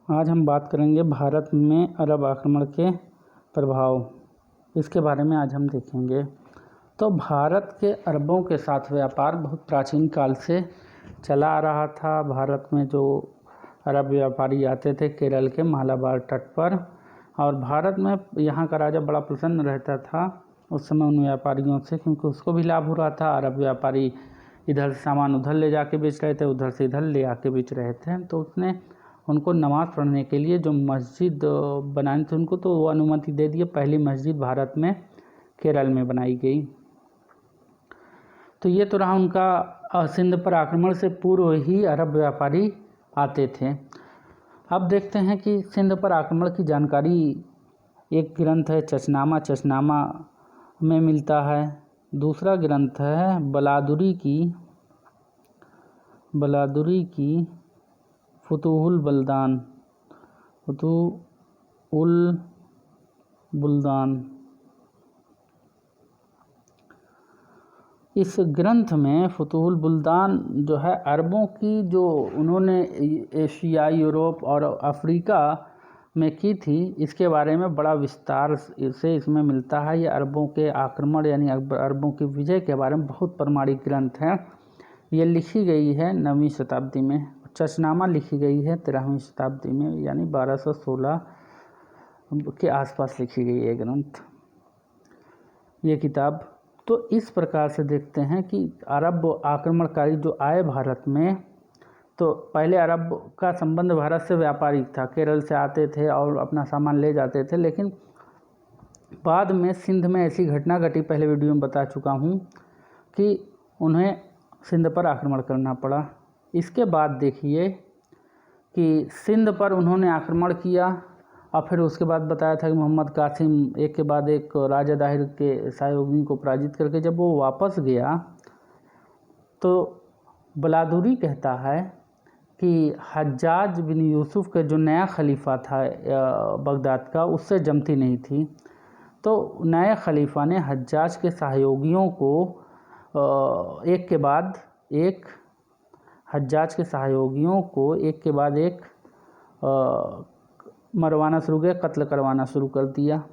आज हम बात करेंगे भारत में अरब आक्रमण के प्रभाव, इसके बारे में आज हम देखेंगे। तो भारत के अरबों के साथ व्यापार बहुत प्राचीन काल से चला आ रहा था। भारत में जो अरब व्यापारी आते थे केरल के मालाबार तट पर, और भारत में यहाँ का राजा बड़ा प्रसन्न रहता था उस समय उन व्यापारियों से, क्योंकि उसको भी लाभ हो रहा था। अरब व्यापारी इधर से सामान उधर ले जाके बेच रहे थे, उधर से इधर ले आके बेच रहे थे। तो उसने उनको नमाज़ पढ़ने के लिए जो मस्जिद बनानी थी उनको, तो वो अनुमति दे दी। पहली मस्जिद भारत में केरल में बनाई गई। तो ये तो रहा उनका सिंध पर आक्रमण से पूर्व ही अरब व्यापारी आते थे। अब देखते हैं कि सिंध पर आक्रमण की जानकारी एक ग्रंथ है चचनामा में मिलता है। दूसरा ग्रंथ है बलादुरी की फुतुहुल बुल्दान। इस ग्रंथ में फुतुहुल बुल्दान जो है अरबों की जो उन्होंने एशिया, यूरोप और अफ्रीका में की थी, इसके बारे में बड़ा विस्तार से इसमें मिलता है। ये अरबों के आक्रमण यानी अरबों की विजय के बारे में बहुत प्रमाणिक ग्रंथ है। ये लिखी गई है 9वीं शताब्दी में। चचनामा लिखी गई है 13वीं शताब्दी में, यानी 1216 के आसपास लिखी गई है ग्रंथ, ये किताब। तो इस प्रकार से देखते हैं कि अरब आक्रमणकारी जो आए भारत में, तो पहले अरब का संबंध भारत से व्यापारिक था, केरल से आते थे और अपना सामान ले जाते थे। लेकिन बाद में सिंध में ऐसी घटना घटी, पहले वीडियो में बता चुका हूँ, कि उन्हें सिंध पर आक्रमण करना पड़ा। इसके बाद देखिए कि सिंध पर उन्होंने आक्रमण किया, और फिर उसके बाद बताया था कि मोहम्मद कासिम एक के बाद एक राजा दाहिर के सहयोगी को पराजित करके जब वो वापस गया, तो बलादुरी कहता है कि हज्जाज बिन यूसुफ के जो नया खलीफा था बगदाद का, उससे जमती नहीं थी। तो नए खलीफा ने हज्जाज के सहयोगियों को एक के बाद एक मरवाना शुरू किया, कत्ल करवाना शुरू कर दिया।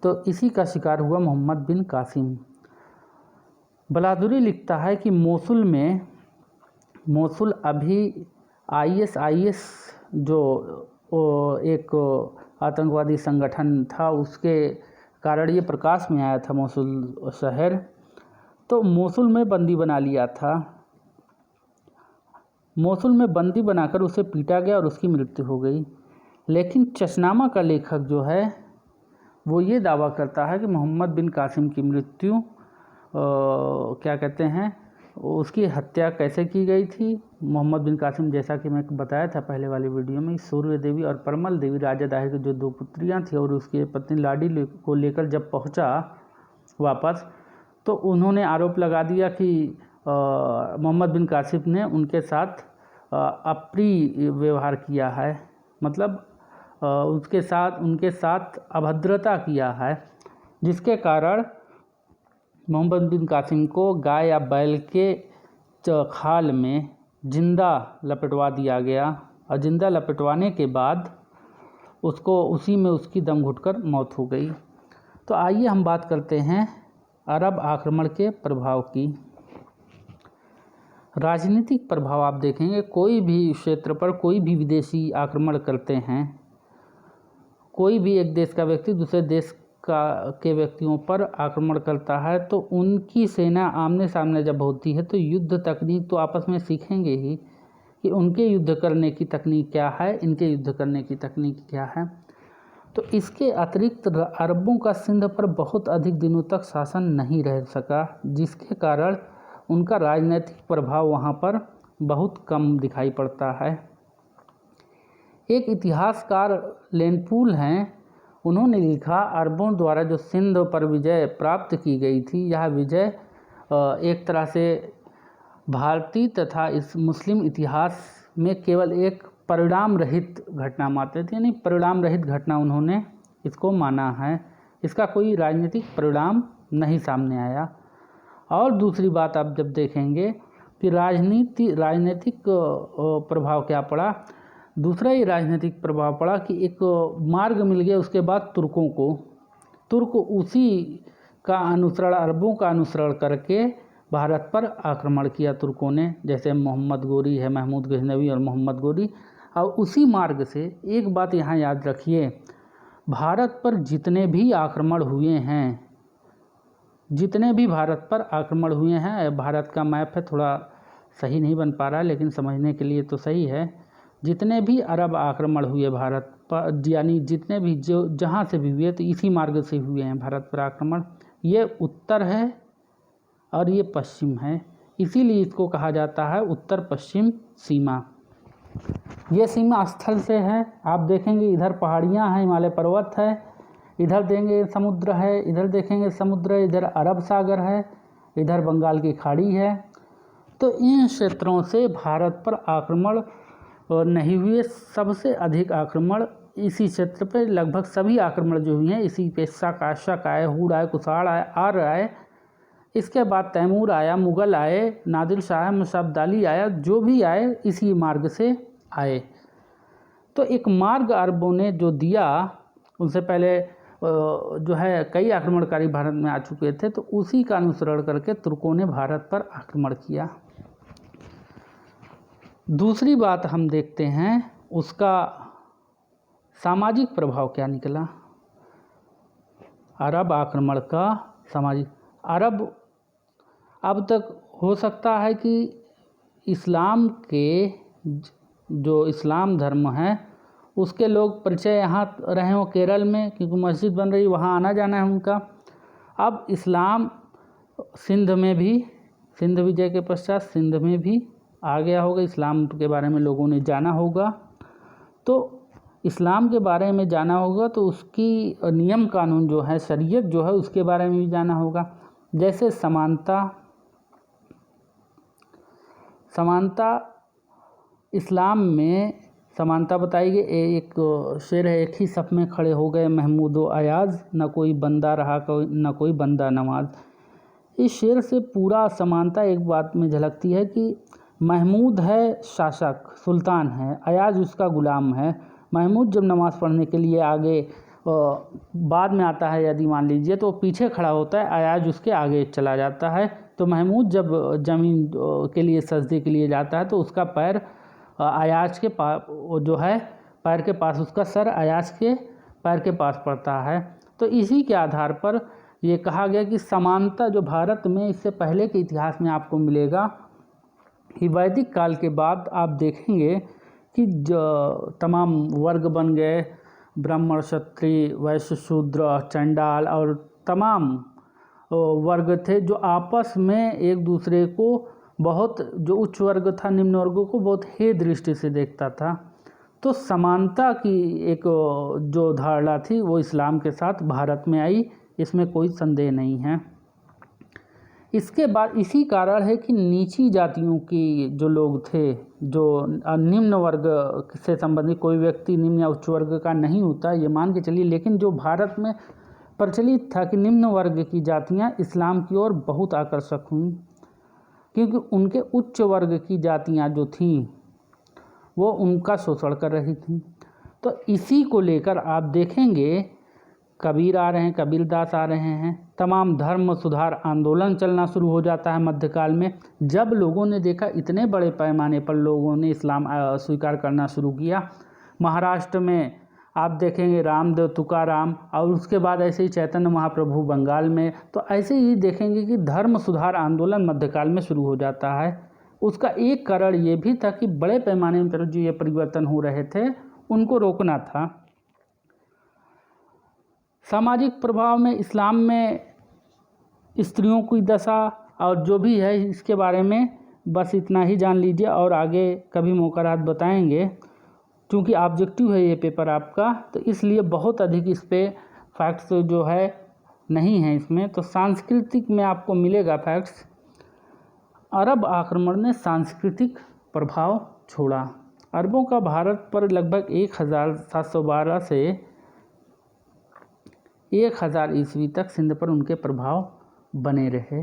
तो इसी का शिकार हुआ मोहम्मद बिन कासिम। बलादुरी लिखता है कि मोसुल अभी ISIS जो एक आतंकवादी संगठन था, उसके कारण ये प्रकाश में आया था मोसुल शहर। तो मोसुल में बंदी बना लिया था। मोसुल में बंदी बनाकर उसे पीटा गया और उसकी मृत्यु हो गई। लेकिन चचनामा का लेखक जो है वो ये दावा करता है कि मोहम्मद बिन कासिम की मृत्यु उसकी हत्या कैसे की गई थी। मोहम्मद बिन कासिम, जैसा कि मैं बताया था पहले वाली वीडियो में, सूर्य देवी और परमल देवी राजा दाहिर की जो 2 पुत्रियां थी, और उसकी पत्नी लाडी को लेकर जब पहुंचा वापस, तो उन्होंने आरोप लगा दिया कि मोहम्मद बिन कासिम ने उनके साथ अप्रिय व्यवहार किया है, मतलब उनके साथ अभद्रता किया है, जिसके कारण मोहम्मद बिन कासिम को गाय या बैल के खाल में जिंदा लपेटवा दिया गया, और जिंदा लपेटवाने के बाद उसी में उसकी दम घुटकर मौत हो गई। तो आइए हम बात करते हैं अरब आक्रमण के प्रभाव की। राजनीतिक प्रभाव आप देखेंगे, कोई भी क्षेत्र पर कोई भी विदेशी आक्रमण करते हैं, कोई भी एक देश का व्यक्ति दूसरे देश के व्यक्तियों पर आक्रमण करता है, तो उनकी सेना आमने सामने जब होती है तो युद्ध तकनीक तो आपस में सीखेंगे ही कि उनके युद्ध करने की तकनीक क्या है, इनके युद्ध करने की तकनीक क्या है। तो इसके अतिरिक्त अरबों का सिंध पर बहुत अधिक दिनों तक शासन नहीं रह सका, जिसके कारण उनका राजनीतिक प्रभाव वहाँ पर बहुत कम दिखाई पड़ता है। एक इतिहासकार लेनपूल हैं, उन्होंने लिखा, अरबों द्वारा जो सिंध पर विजय प्राप्त की गई थी, यह विजय एक तरह से भारतीय तथा इस मुस्लिम इतिहास में केवल एक परिणाम रहित घटना मानते थे, यानी परिणाम रहित घटना उन्होंने इसको माना है। इसका कोई राजनीतिक परिणाम नहीं सामने आया। और दूसरी बात आप जब देखेंगे कि राजनीतिक प्रभाव क्या पड़ा, दूसरा ये राजनीतिक प्रभाव पड़ा कि एक मार्ग मिल गया उसके बाद तुर्कों को। तुर्क उसी का अनुसरण, अरबों का अनुसरण करके भारत पर आक्रमण किया तुर्कों ने, जैसे मोहम्मद गोरी है, महमूद गजनवी और मोहम्मद गोरी। और उसी मार्ग से एक बात यहाँ याद रखिए, भारत पर जितने भी आक्रमण हुए हैं, जितने भी भारत पर आक्रमण हुए हैं, भारत का मैप है थोड़ा सही नहीं बन पा रहा है लेकिन समझने के लिए तो सही है, जितने भी अरब आक्रमण हुए भारत पर, यानी जितने भी जो जहाँ से भी हुए तो इसी मार्ग से हुए हैं भारत पर आक्रमण। ये उत्तर है और ये पश्चिम है, इसीलिए इसको कहा जाता है उत्तर पश्चिम सीमा। ये सीमा स्थल से है, आप देखेंगे इधर पहाड़ियाँ हैं, हिमालय पर्वत है, इधर देंगे समुद्र है, इधर देखेंगे समुद्र है, इधर अरब सागर है, इधर बंगाल की खाड़ी है। तो इन क्षेत्रों से भारत पर आक्रमण नहीं हुए। सबसे अधिक आक्रमण इसी क्षेत्र पे, लगभग सभी आक्रमण जो हुए हैं इसी पे, शक आए, हुड आए, कुषाण आए, आर्य आए, इसके बाद तैमूर आया, मुग़ल आए, नादिर शाह, मुसअब्दाली आया, जो भी आए इसी मार्ग से आए। तो एक मार्ग अरबों ने जो दिया, उनसे पहले जो है कई आक्रमणकारी भारत में आ चुके थे, तो उसी का अनुसरण करके तुर्कों ने भारत पर आक्रमण किया। दूसरी बात हम देखते हैं उसका सामाजिक प्रभाव क्या निकला। अरब आक्रमण का सामाजिक, अरब अब तक हो सकता है कि इस्लाम के जो इस्लाम धर्म है उसके लोग परिचय यहाँ रहे हों केरल में, क्योंकि मस्जिद बन रही, वहाँ आना जाना है उनका। अब इस्लाम सिंध में भी, सिंध विजय के पश्चात सिंध में भी आ गया होगा, इस्लाम के बारे में लोगों ने जाना होगा। तो इस्लाम के बारे में जाना होगा तो उसकी नियम कानून जो है, शरीयत जो है, उसके बारे में भी जाना होगा। जैसे समानता इस्लाम में समानता बताई गई। एक शेर है, एक ही सफ़ में खड़े हो गए महमूद व अयाज, न कोई बंदा रहा न कोई बंदा नमाज। इस शेर से पूरा समानता एक बात में झलकती है कि महमूद है शासक, सुल्तान है, अयाज उसका ग़ुलाम है। महमूद जब नमाज़ पढ़ने के लिए आगे बाद में आता है, यदि मान लीजिए, तो पीछे खड़ा होता है, अयाज उसके आगे चला जाता है। तो महमूद जब ज़मीन के लिए सजदे के लिए जाता है तो उसका पैर अयाज के पास जो है, पैर के पास, उसका सर अयाज के पैर के पास पड़ता है। तो इसी के आधार पर ये कहा गया कि समानता जो भारत में इससे पहले के इतिहास में आपको मिलेगा, वैदिक काल के बाद आप देखेंगे कि तमाम वर्ग बन गए, ब्राह्मण, क्षत्रिय, वैश्य, शूद्र, चंडाल और तमाम वर्ग थे जो आपस में एक दूसरे को बहुत, जो उच्च वर्ग था निम्न वर्गों को बहुत हे दृष्टि से देखता था। तो समानता की एक जो धारणा थी वो इस्लाम के साथ भारत में आई, इसमें कोई संदेह नहीं है। इसके बाद इसी कारण है कि नीची जातियों की जो लोग थे, जो निम्न वर्ग से संबंधित कोई व्यक्ति निम्न या उच्च वर्ग का नहीं होता, ये मान के चलिए, लेकिन जो भारत में प्रचलित था कि निम्न वर्ग की जातियां इस्लाम की ओर बहुत आकर्षक हुईं, क्योंकि उनके उच्च वर्ग की जातियां जो थीं वो उनका शोषण कर रही थीं। तो इसी को लेकर आप देखेंगे कबीर आ रहे हैं, कबीरदास आ रहे हैं, तमाम धर्म सुधार आंदोलन चलना शुरू हो जाता है मध्यकाल में। जब लोगों ने देखा इतने बड़े पैमाने पर लोगों ने इस्लाम स्वीकार करना शुरू किया, महाराष्ट्र में आप देखेंगे रामदेव तुकाराम, और उसके बाद ऐसे ही चैतन्य महाप्रभु बंगाल में, तो ऐसे ही देखेंगे कि धर्म सुधार आंदोलन मध्यकाल में शुरू हो जाता है। उसका एक कारण ये भी था कि बड़े पैमाने पर जो ये परिवर्तन हो रहे थे उनको रोकना था। सामाजिक प्रभाव में इस्लाम में स्त्रियों की दशा और जो भी है इसके बारे में बस इतना ही जान लीजिए, और आगे कभी मौका रात बताएंगे। क्योंकि ऑब्जेक्टिव है ये पेपर आपका, तो इसलिए बहुत अधिक इस पे फैक्ट्स जो है नहीं है इसमें। तो सांस्कृतिक में आपको मिलेगा फैक्ट्स। अरब आक्रमण ने सांस्कृतिक प्रभाव छोड़ा। अरबों का भारत पर लगभग 1712 से 1000 ईस्वी तक सिंध पर उनके प्रभाव बने रहे।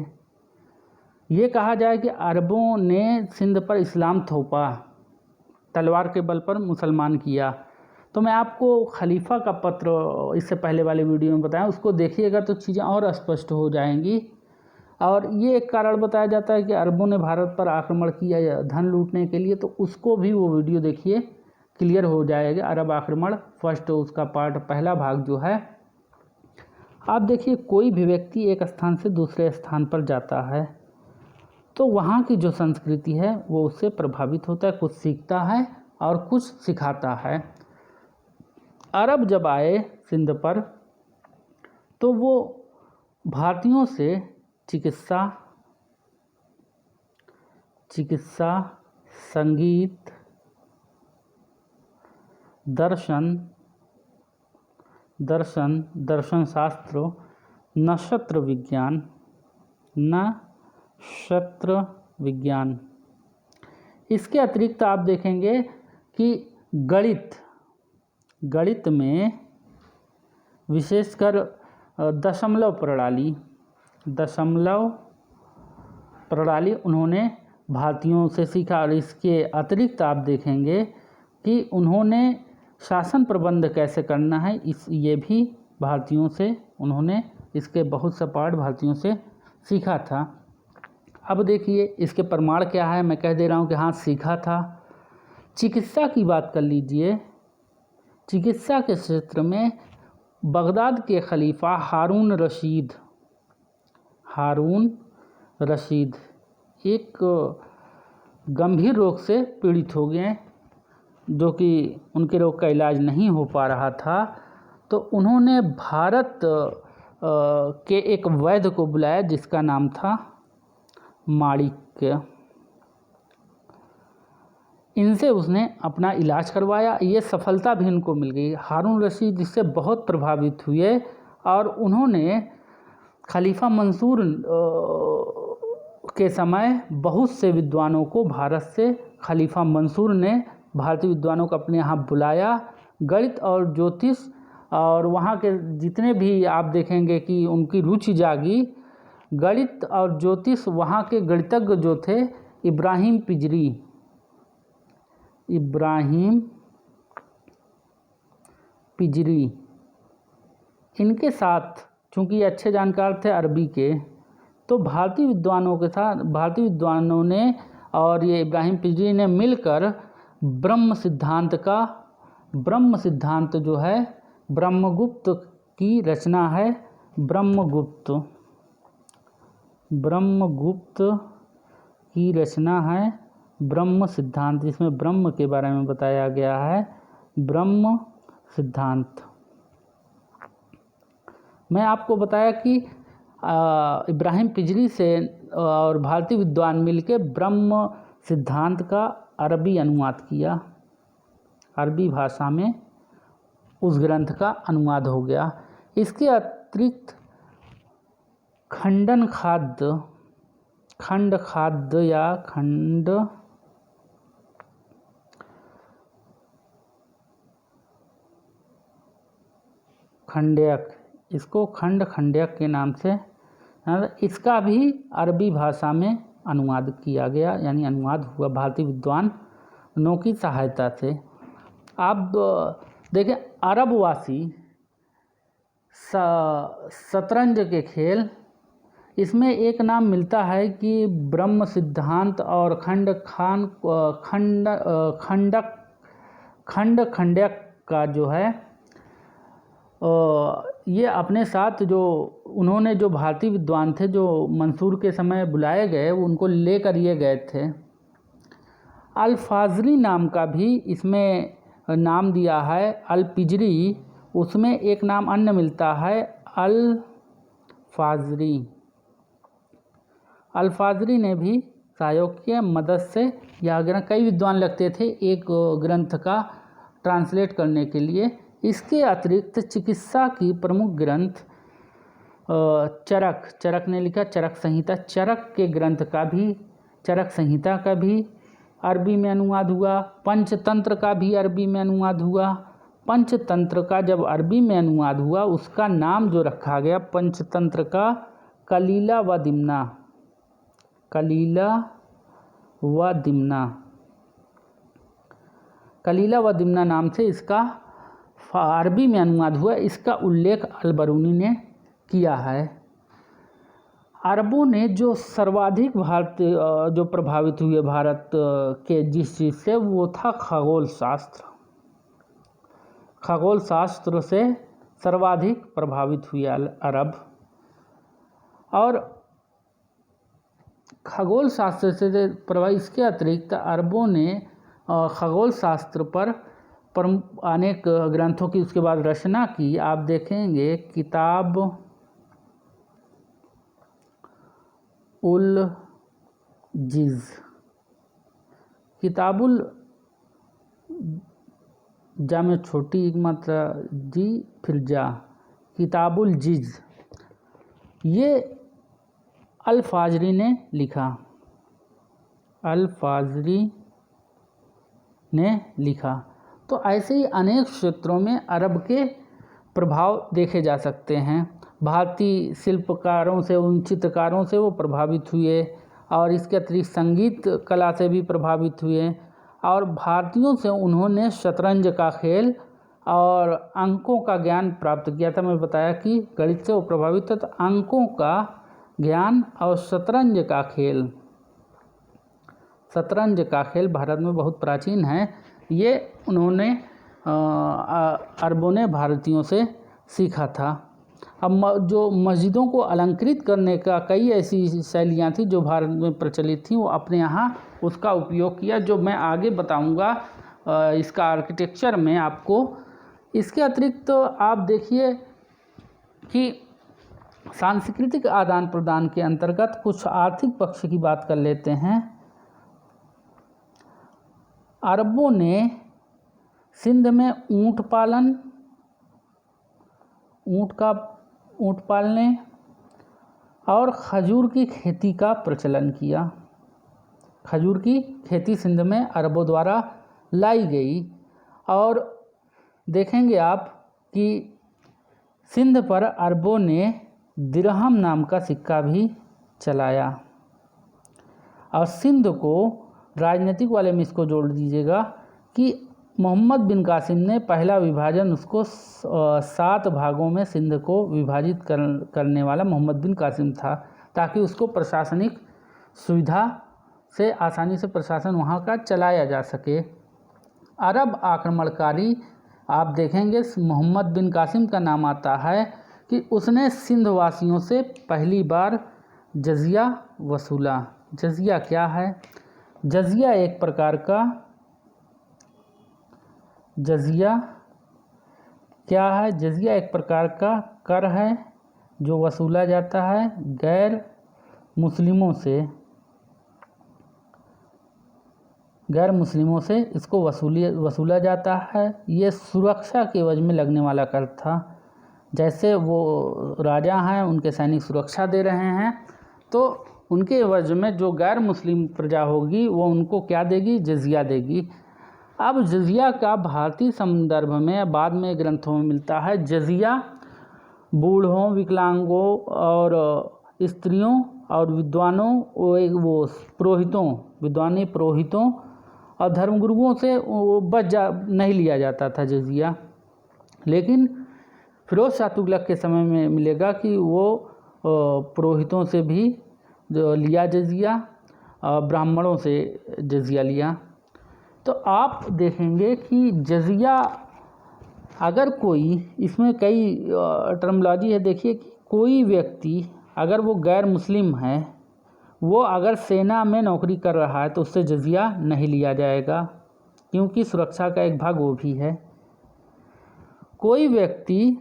ये कहा जाए कि अरबों ने सिंध पर इस्लाम थोपा, तलवार के बल पर मुसलमान किया। तो मैं आपको खलीफा का पत्र इससे पहले वाले वीडियो में बताया, उसको देखिएगा तो चीज़ें और स्पष्ट हो जाएंगी। और ये एक कारण बताया जाता है कि अरबों ने भारत पर आक्रमण किया धन लूटने के लिए, तो उसको भी वो वीडियो देखिए, क्लियर हो जाएगा। अरब आक्रमण फर्स्ट, उसका पार्ट पहला भाग जो है। आप देखिए, कोई भी व्यक्ति एक स्थान से दूसरे स्थान पर जाता है तो वहाँ की जो संस्कृति है वो उससे प्रभावित होता है, कुछ सीखता है और कुछ सिखाता है। अरब जब आए सिंध पर तो वो भारतीयों से चिकित्सा, संगीत, दर्शन शास्त्र, नक्षत्र विज्ञान, इसके अतिरिक्त आप देखेंगे कि गणित में विशेषकर दशमलव प्रणाली उन्होंने भारतीयों से सीखा। और इसके अतिरिक्त आप देखेंगे कि उन्होंने शासन प्रबंध कैसे करना है, ये भी भारतीयों से उन्होंने इसके बहुत सा पार्ट भारतीयों से सीखा था। अब देखिए इसके प्रमाण क्या है, मैं कह दे रहा हूँ कि हाँ सीखा था। चिकित्सा की बात कर लीजिए। चिकित्सा के क्षेत्र में बगदाद के खलीफा हारून रशीद एक गंभीर रोग से पीड़ित हो गए, जो कि उनके रोग का इलाज नहीं हो पा रहा था। तो उन्होंने भारत के एक वैद्य को बुलाया जिसका नाम था माणिक्य। इनसे उसने अपना इलाज करवाया, ये सफलता भी उनको मिल गई। हारून रशीद इससे बहुत प्रभावित हुए और उन्होंने खलीफा मंसूर के समय बहुत से विद्वानों को भारत से खलीफा मंसूर ने भारतीय विद्वानों को अपने यहाँ बुलाया। गणित और ज्योतिष और वहाँ के जितने भी आप देखेंगे कि उनकी रुचि जागी। गणित और ज्योतिष, वहाँ के गणितज्ञ जो थे इब्राहिम पिजरी, इनके साथ चूँकि ये अच्छे जानकार थे अरबी के, तो भारतीय विद्वानों ने और ये इब्राहिम पिजरी ने मिलकर ब्रह्म सिद्धांत जो है, ब्रह्मगुप्त की रचना है। ब्रह्मगुप्त की रचना है ब्रह्म सिद्धांत, जिसमें ब्रह्म के बारे में बताया गया है। ब्रह्म सिद्धांत मैं आपको बताया कि इब्राहिम पिजरी से और भारतीय विद्वान मिलकर ब्रह्म सिद्धांत का अरबी अनुवाद किया। अरबी भाषा में उस ग्रंथ का अनुवाद हो गया। इसके अतिरिक्त खंड खंड्यक, इसको खंड्यक के नाम से, इसका भी अरबी भाषा में अनुवाद किया गया, यानी अनुवाद हुआ भारतीय विद्वानों की सहायता से। आप देखें, अरबवासी शतरंज के खेल, इसमें एक नाम मिलता है कि ब्रह्म सिद्धांत और खंड्यक का जो है, ये अपने साथ जो उन्होंने जो भारतीय विद्वान थे जो मंसूर के समय बुलाए गए, उनको लेकर ये गए थे। अल-फाज़री नाम का भी इसमें नाम दिया है। अल-पिजरी, उसमें एक नाम अन्य मिलता है अल-फाज़री ने भी सहयोग की मदद से यह ग्रंथ, कई विद्वान लगते थे एक ग्रंथ का ट्रांसलेट करने के लिए। इसके अतिरिक्त चिकित्सा की प्रमुख ग्रंथ चरक ने लिखा, चरक संहिता का भी अरबी में अनुवाद हुआ। पंचतंत्र का भी अरबी में अनुवाद हुआ। पंचतंत्र का जब अरबी में अनुवाद हुआ, उसका नाम जो रखा गया पंचतंत्र का, कलीला व दिमना। कलीला व दिमना नाम से इसका अरबी में अनुवाद हुआ। इसका उल्लेख अल-बरूनी ने किया है। अरबों ने जो सर्वाधिक जो प्रभावित हुए भारत के जिस चीज़ से, वो था खगोल शास्त्र। खगोल शास्त्र से सर्वाधिक प्रभावित हुए अरब, और खगोल शास्त्र से प्रभावित। इसके अतिरिक्त अरबों ने खगोल शास्त्र पर अनेक ग्रंथों की उसके बाद रचना की। आप देखेंगे किताब उल जिज़, किताबुल जा में छोटी मात्रा जी फिर जा, किताबुल जिज़, ये अल-फाज़री ने लिखा। अल-फाज़री ने लिखा। तो ऐसे ही अनेक क्षेत्रों में अरब के प्रभाव देखे जा सकते हैं। भारतीय शिल्पकारों से, उन चित्रकारों से वो प्रभावित हुए, और इसके अतिरिक्त संगीत कला से भी प्रभावित हुए, और भारतीयों से उन्होंने शतरंज का खेल और अंकों का ज्ञान प्राप्त किया था। मैं बताया कि गणित से वो प्रभावित था, तो अंकों का ज्ञान और शतरंज का खेल भारत में बहुत प्राचीन है। ये उन्होंने अरबों ने भारतीयों से सीखा था। अब जो मस्जिदों को अलंकृत करने का कई ऐसी शैलियाँ थी जो भारत में प्रचलित थी, वो अपने यहाँ उसका उपयोग किया, जो मैं आगे बताऊँगा इसका आर्किटेक्चर में आपको। इसके अतिरिक्त तो आप देखिए कि सांस्कृतिक आदान प्रदान के अंतर्गत कुछ आर्थिक पक्ष की बात कर लेते हैं। अरबों ने सिंध में ऊँट पालने और खजूर की खेती का प्रचलन किया। खजूर की खेती सिंध में अरबों द्वारा लाई गई, और देखेंगे आप कि सिंध पर अरबों ने दिरहम नाम का सिक्का भी चलाया। और सिंध को राजनीतिक वाले में इसको जोड़ दीजिएगा कि मोहम्मद बिन कासिम ने पहला विभाजन उसको 7 भागों में सिंध को विभाजित करने वाला मोहम्मद बिन कासिम था, ताकि उसको प्रशासनिक सुविधा से आसानी से प्रशासन वहाँ का चलाया जा सके। अरब आक्रमणकारी, आप देखेंगे मोहम्मद बिन कासिम का नाम आता है कि उसने सिंध वासियों से पहली बार जजिया वसूला। जजिया क्या है? जजिया एक प्रकार का कर है जो वसूला जाता है गैर मुस्लिमों से इसको वसूला जाता है। ये सुरक्षा के एवज में लगने वाला कर था। जैसे वो राजा हैं, उनके सैनिक सुरक्षा दे रहे हैं, तो उनके एवज में जो गैर मुस्लिम प्रजा होगी वो उनको क्या देगी? जजिया देगी। अब जजिया का भारतीय संदर्भ में बाद में ग्रंथों में मिलता है। जजिया बूढ़ों, विकलांगों और स्त्रियों और विद्वानों, वो पुरोहितों और धर्मगुरुओं से नहीं लिया जाता था जजिया। लेकिन फिरोज शाह तुगलक के समय में मिलेगा कि वो पुरोहितों से भी लिया जजिया, ब्राह्मणों से जजिया लिया। तो आप देखेंगे कि जजिया, अगर कोई, इसमें कई टर्मोलॉजी है। देखिए कि कोई व्यक्ति अगर वो गैर मुस्लिम है, वो अगर सेना में नौकरी कर रहा है तो उससे जजिया नहीं लिया जाएगा, क्योंकि सुरक्षा का एक भाग वो भी है। कोई व्यक्ति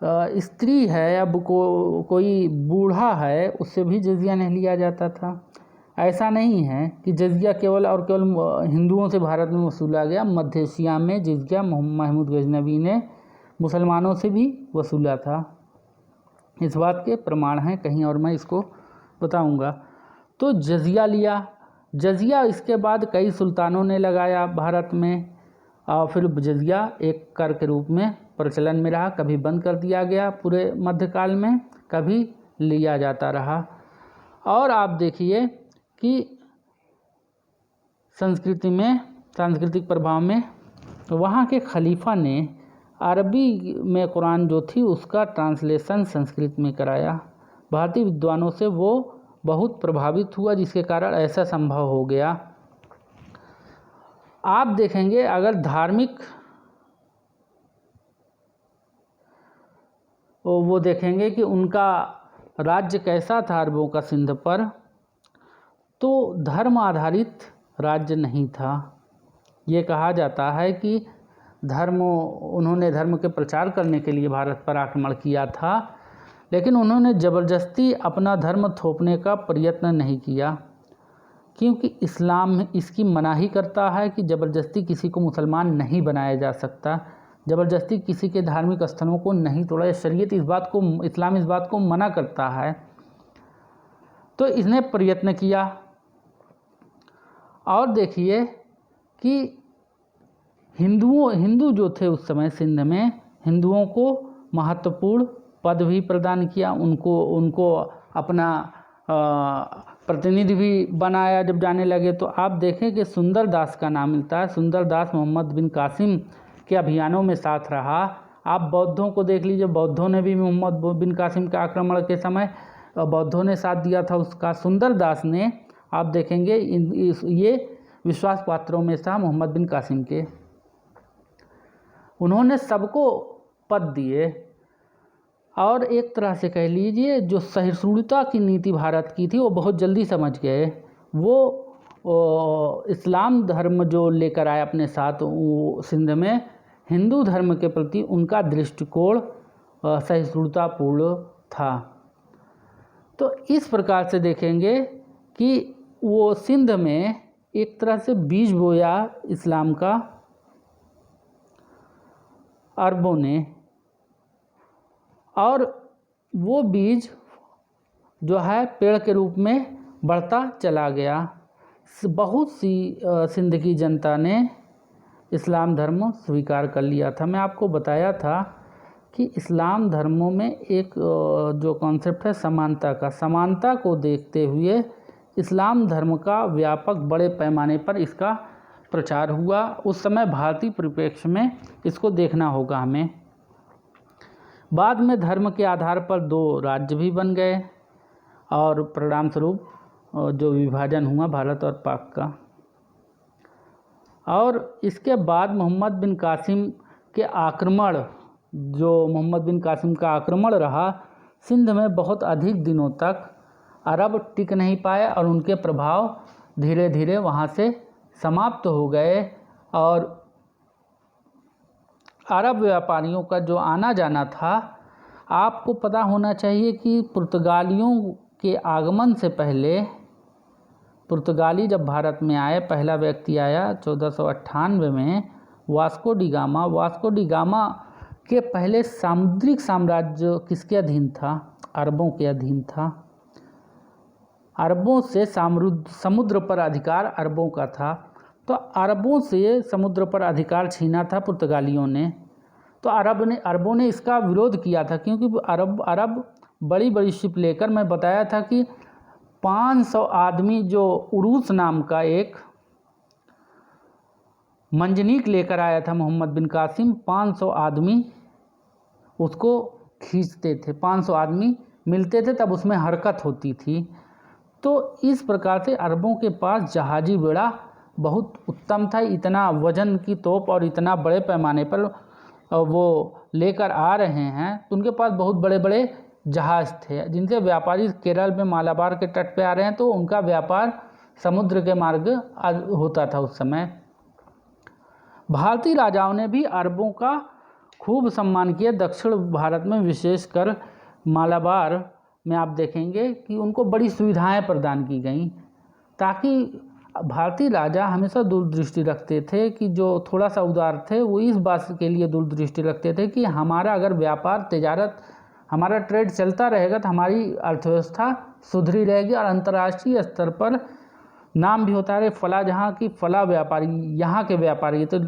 स्त्री है या कोई बूढ़ा है, उससे भी जजिया नहीं लिया जाता था। ऐसा नहीं है कि जजिया केवल हिंदुओं से भारत में वसूला गया। मध्य एशिया में जजिया महमूद गजनवी ने मुसलमानों से भी वसूला था। इस बात के प्रमाण हैं, कहीं और मैं इसको बताऊंगा। तो जजिया लिया। जजिया इसके बाद कई सुल्तानों ने लगाया भारत में, और फिर जजिया एक कर के रूप में प्रचलन में रहा। कभी बंद कर दिया गया पूरे मध्यकाल में, कभी लिया जाता रहा। और आप देखिए कि संस्कृति में सांस्कृतिक प्रभाव में, वहाँ के खलीफा ने अरबी में कुरान जो थी उसका ट्रांसलेशन संस्कृत में कराया। भारतीय विद्वानों से वो बहुत प्रभावित हुआ, जिसके कारण ऐसा संभव हो गया। आप देखेंगे अगर धार्मिक वो देखेंगे कि उनका राज्य कैसा था अरबों का सिंध पर, तो धर्म आधारित राज्य नहीं था। ये कहा जाता है कि उन्होंने धर्म के प्रचार करने के लिए भारत पर आक्रमण किया था, लेकिन उन्होंने ज़बरदस्ती अपना धर्म थोपने का प्रयत्न नहीं किया, क्योंकि इस्लाम इसकी मनाही करता है कि ज़बरदस्ती किसी को मुसलमान नहीं बनाया जा सकता, ज़बरदस्ती किसी के धार्मिक स्थलों को नहीं तोड़ा। शरीयत इस्लाम इस बात को मना करता है। तो इसने प्रयत्न किया। और देखिए कि हिंदू जो थे उस समय सिंध में, हिंदुओं को महत्वपूर्ण पद भी प्रदान किया, उनको अपना प्रतिनिधि भी बनाया। जब जाने लगे तो आप देखें कि सुंदर दास का नाम मिलता है। सुंदर दास मोहम्मद बिन कासिम के अभियानों में साथ रहा। आप बौद्धों को देख लीजिए, बौद्धों ने भी मोहम्मद बिन कासिम के आक्रमण के समय बौद्धों ने साथ दिया था उसका। सुंदर दास ने, आप देखेंगे ये विश्वास पात्रों में था मोहम्मद बिन कासिम के। उन्होंने सबको पद दिए और एक तरह से कह लीजिए जो सहिष्णुता की नीति भारत की थी वो बहुत जल्दी समझ गए। वो इस्लाम धर्म जो लेकर आए अपने साथ वो सिंध में, हिंदू धर्म के प्रति उनका दृष्टिकोण सहिष्णुतापूर्ण था। तो इस प्रकार से देखेंगे कि वो सिंध में एक तरह से बीज बोया इस्लाम का अरबों ने, और वो बीज जो है पेड़ के रूप में बढ़ता चला गया। बहुत सी सिंध की जनता ने इस्लाम धर्म स्वीकार कर लिया था। मैं आपको बताया था कि इस्लाम धर्मों में एक जो कॉन्सेप्ट है समानता को देखते हुए इस्लाम धर्म का व्यापक बड़े पैमाने पर इसका प्रचार हुआ। उस समय भारतीय परिप्रेक्ष्य में इसको देखना होगा हमें। बाद में धर्म के आधार पर 2 राज्य भी बन गए और परिणाम स्वरूप जो विभाजन हुआ भारत और पाक का। और इसके बाद मोहम्मद बिन कासिम के आक्रमण, जो मोहम्मद बिन कासिम का आक्रमण रहा, सिंध में बहुत अधिक दिनों तक अरब टिक नहीं पाए और उनके प्रभाव धीरे धीरे वहाँ से समाप्त हो गए। और अरब व्यापारियों का जो आना जाना था, आपको पता होना चाहिए कि पुर्तगालियों के आगमन से पहले, पुर्तगाली जब भारत में आए, पहला व्यक्ति आया 1498 में वास्को डी गामा के पहले सामुद्रिक साम्राज्य किसके अधीन था? अरबों के अधीन था। अरबों से समुद्र पर अधिकार अरबों का था। तो अरबों से समुद्र पर अधिकार छीना था पुर्तगालियों ने। तो अरबों ने इसका विरोध किया था, क्योंकि अरब बड़ी बड़ी शिप लेकर, मैं बताया था कि 500 आदमी, जो उरूस नाम का एक मंजनीक लेकर आया था मोहम्मद बिन कासिम, 500 आदमी उसको खींचते थे। 500 आदमी मिलते थे तब उसमें हरकत होती थी। तो इस प्रकार से अरबों के पास जहाजी बेड़ा बहुत उत्तम था। इतना वजन की तोप और इतना बड़े पैमाने पर वो लेकर आ रहे हैं, तो उनके पास बहुत बड़े बड़े जहाज़ थे जिनसे व्यापारी केरल में मालाबार के तट पे आ रहे हैं, तो उनका व्यापार समुद्र के मार्ग होता था उस समय। भारतीय राजाओं ने भी अरबों का खूब सम्मान किया। दक्षिण भारत में विशेषकर मालाबार में आप देखेंगे कि उनको बड़ी सुविधाएं प्रदान की गईं, ताकि भारतीय राजा हमेशा दूरदृष्टि रखते थे कि जो थोड़ा सा उदार थे वो इस बात के लिए दूरदृष्टि रखते थे कि हमारा अगर व्यापार तिजारत, हमारा ट्रेड चलता रहेगा तो हमारी अर्थव्यवस्था सुधरी रहेगी और अंतर्राष्ट्रीय स्तर पर नाम भी होता है। फला जहाँ की फला व्यापारी, यहाँ के व्यापारी तो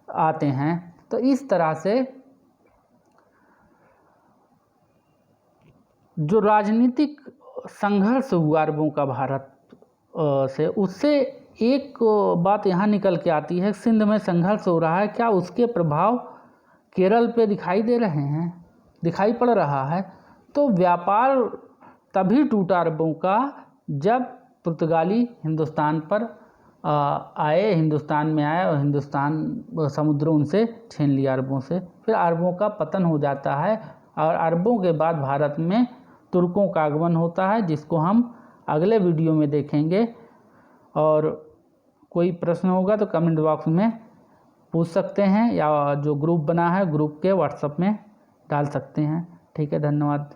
आते हैं। तो इस तरह से जो राजनीतिक संघर्ष हुआ अरबों का भारत से, उससे एक बात यहाँ निकल के आती है, सिंध में संघर्ष हो रहा है, क्या उसके प्रभाव केरल पे दिखाई दे रहे हैं, दिखाई पड़ रहा है? तो व्यापार तभी टूटा अरबों का जब पुर्तगाली हिंदुस्तान पर आए, हिंदुस्तान में आए और हिंदुस्तान समुद्र उनसे छीन लिया अरबों से। फिर अरबों का पतन हो जाता है और अरबों के बाद भारत में तुर्कों का आगमन होता है, जिसको हम अगले वीडियो में देखेंगे। और कोई प्रश्न होगा तो कमेंट बॉक्स में पूछ सकते हैं, या जो ग्रुप बना है ग्रुप के व्हाट्सएप में डाल सकते हैं। ठीक है, धन्यवाद।